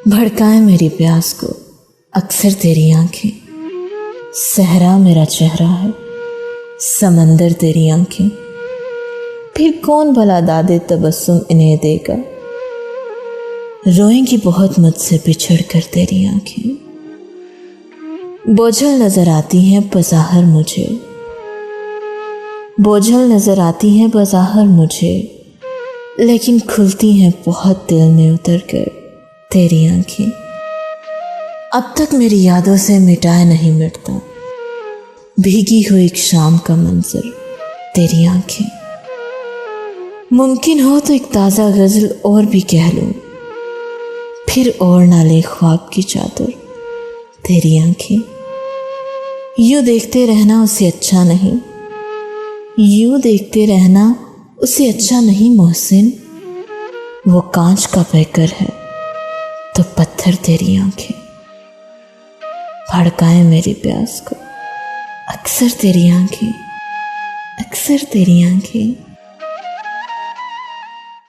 भड़काए मेरी प्यास को अक्सर तेरी आंखें। सहरा मेरा चेहरा है, समंदर तेरी आंखें। फिर कौन भला दादे तबस्सुम इन्हें देगा। रोएंगी बहुत मुझसे बिछड़ कर तेरी आंखें। बोझल नजर आती हैं बज़ाहिर मुझे, बोझल नजर आती हैं बज़ाहिर मुझे, लेकिन खुलती हैं बहुत दिल में उतर कर तेरी आंखें। अब तक मेरी यादों से मिटाए नहीं मिटता भीगी हुई एक शाम का मंजर तेरी आंखें। मुमकिन हो तो एक ताज़ा गज़ल और भी कह लूं, फिर और ना ले ख्वाब की चादर तेरी आंखें। यूं देखते रहना उसे अच्छा नहीं, यूं देखते रहना उसे अच्छा नहीं मोहसिन। वो कांच का पैकर है तो पत्थर तेरी आंखें। भड़काए मेरी प्यास को अक्सर तेरी आंखें, अक्सर तेरी आंखें।